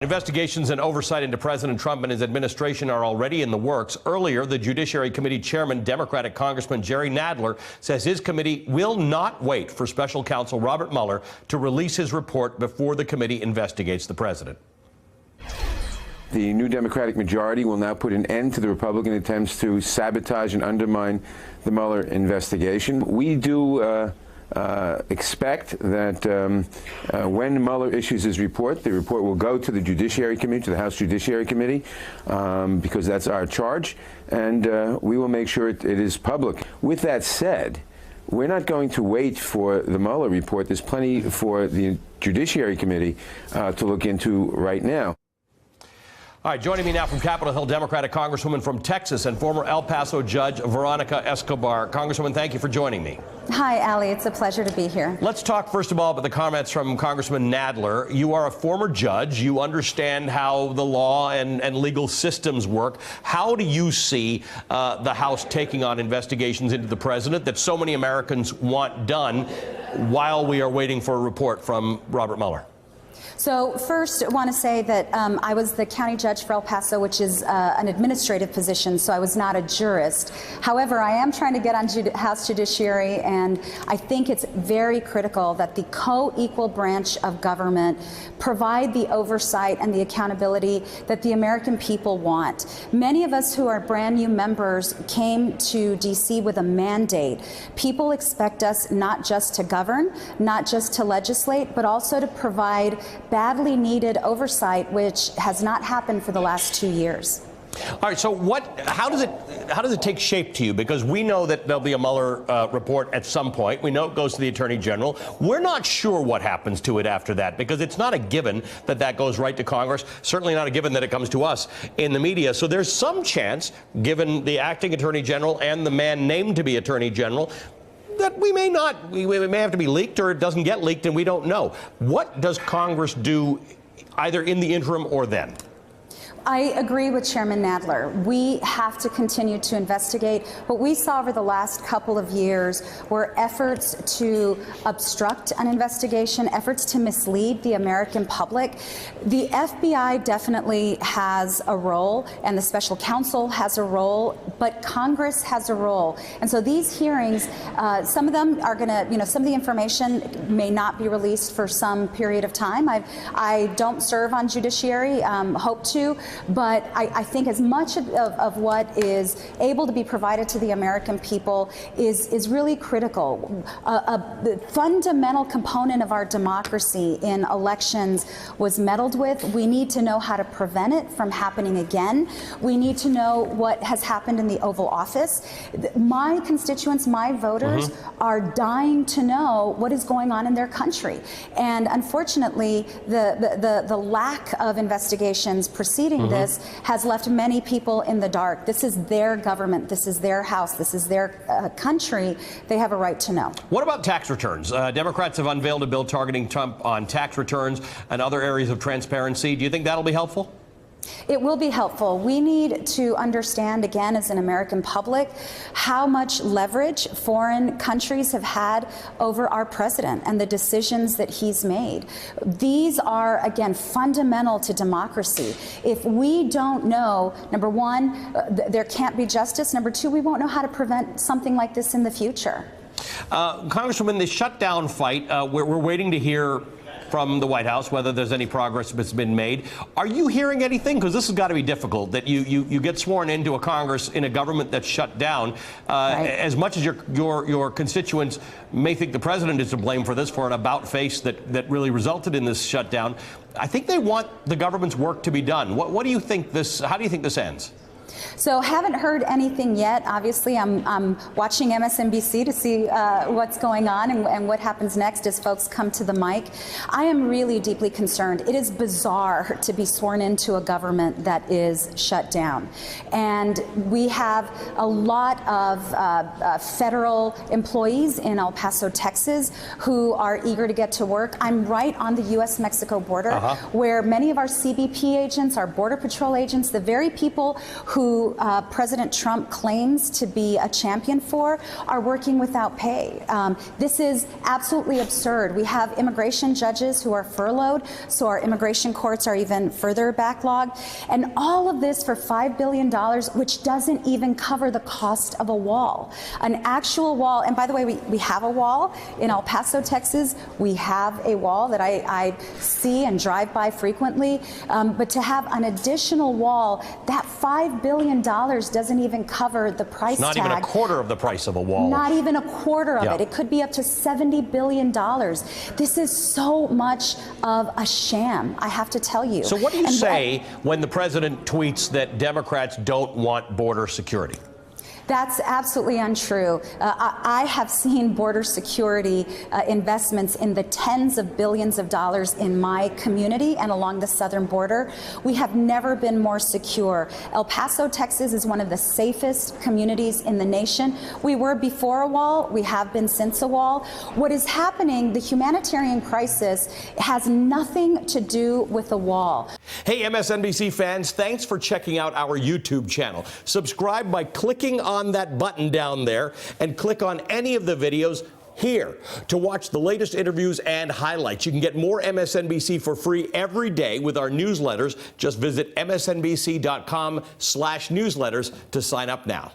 Investigations and oversight into President Trump and his administration are already in the works. Earlier, the Judiciary Committee Chairman, Democratic Congressman Jerry Nadler, says his committee will not wait for special counsel Robert Mueller to release his report before the committee investigates the president. The new Democratic majority will now put an end to the Republican attempts to sabotage and undermine the Mueller investigation. We do expect that when Mueller issues his report, the report will go to the Judiciary Committee, to the House Judiciary Committee, because that's our charge, and we will make sure it is public. With that said, we're not going to wait for the Mueller report. There's plenty for the Judiciary Committee to look into right now. All right, joining me now from Capitol Hill, Democratic Congresswoman from Texas and former El Paso Judge Veronica Escobar. Congresswoman, thank you for joining me. Hi, Ali. It's a pleasure to be here. Let's talk, first of all, about the comments from Congressman Nadler. You are a former judge. You understand how the law and legal systems work. How do you see the House taking on investigations into the president that so many Americans want done while we are waiting for a report from Robert Mueller? So first, I want to say that I was the county judge for El Paso, which is an administrative position, so I was not a jurist. However, I am trying to get on House Judiciary, and I think it's very critical that the co-equal branch of government provide the oversight and the accountability that the American people want. Many of us who are brand new members came to D.C. with a mandate. People expect us not just to govern, not just to legislate, but also to provide badly needed oversight, which has not happened for the last 2 years. All right, so how does it take shape to you? Because we know that there'll be a Mueller report at some point. We know it goes to the Attorney General. We're not sure what happens to it after that, because it's not a given that that goes right to Congress. Certainly not a given that it comes to us in the media. So there's some chance, given the acting Attorney General and the man named to be Attorney General, that we may have to be leaked, or it doesn't get leaked and we don't know. What does Congress do either in the interim or then? I agree with Chairman Nadler. We have to continue to investigate. What we saw over the last couple of years were efforts to obstruct an investigation, efforts to mislead the American public. The FBI definitely has a role, and the special counsel has a role, but Congress has a role. And so these hearings, some of them are going to, some of the information may not be released for some period of time. I don't serve on Judiciary, hope to. But I think as much of what is able to be provided to the American people is really critical. A fundamental component of our democracy in elections was meddled with. We need to know how to prevent it from happening again. We need to know what has happened in the Oval Office. My constituents, my voters, are dying to know what is going on in their country. And unfortunately, the lack of investigations preceding this has left many people in the dark. This is their government. This is their house. This is their country. They have a right to know. What about tax returns? Democrats have unveiled a bill targeting Trump on tax returns and other areas of transparency. Do you think that'll be helpful? It will be helpful. We need to understand, again, as an American public, how much leverage foreign countries have had over our president and the decisions that he's made. These are, again, fundamental to democracy. If we don't know, number one, there can't be justice. Number two, we won't know how to prevent something like this in the future. Congresswoman, the shutdown fight, we're waiting to hear from the White House whether there's any progress that's been made. Are you hearing anything? Because this has got to be difficult, that you get sworn into a Congress in a government that's shut down. Right. As much as your constituents may think the president is to blame for this, for an about face that really resulted in this shutdown, I think they want the government's work to be done. What do you think how do you think this ends? So haven't heard anything yet. Obviously, I'm watching MSNBC to see what's going on and what happens next as folks come to the mic. I am really deeply concerned. It is bizarre to be sworn into a government that is shut down. And we have a lot of federal employees in El Paso, Texas, who are eager to get to work. I'm right on the U.S.-Mexico border, where many of our CBP agents, our Border Patrol agents, the very people who who President Trump claims to be a champion for, are working without pay. This is absolutely absurd. We have immigration judges who are furloughed, so our immigration courts are even further backlogged. And all of this for $5 billion, which doesn't even cover the cost of a wall. An actual wall, and by the way, we have a wall in El Paso, Texas. We have a wall that I see and drive by frequently. But to have an additional wall, that $5 billion doesn't even cover the price Not tag. even a quarter of the price of a wall. Not even a quarter of Yeah. it. It could be up to $70 billion. This is so much of a sham, I have to tell you. So what do you And say when the president tweets that Democrats don't want border security? That's absolutely untrue. I have seen border security investments in the tens of billions of dollars in my community and along the southern border. We have never been more secure. El Paso, Texas is one of the safest communities in the nation. We were before a wall. We have been since a wall. What is happening, the humanitarian crisis, has nothing to do with a wall. Hey, MSNBC fans, thanks for checking out our YouTube channel. Subscribe by clicking on that button down there and click on any of the videos here to watch the latest interviews and highlights. You can get more MSNBC for free every day with our newsletters. Just visit msnbc.com/newsletters to sign up now.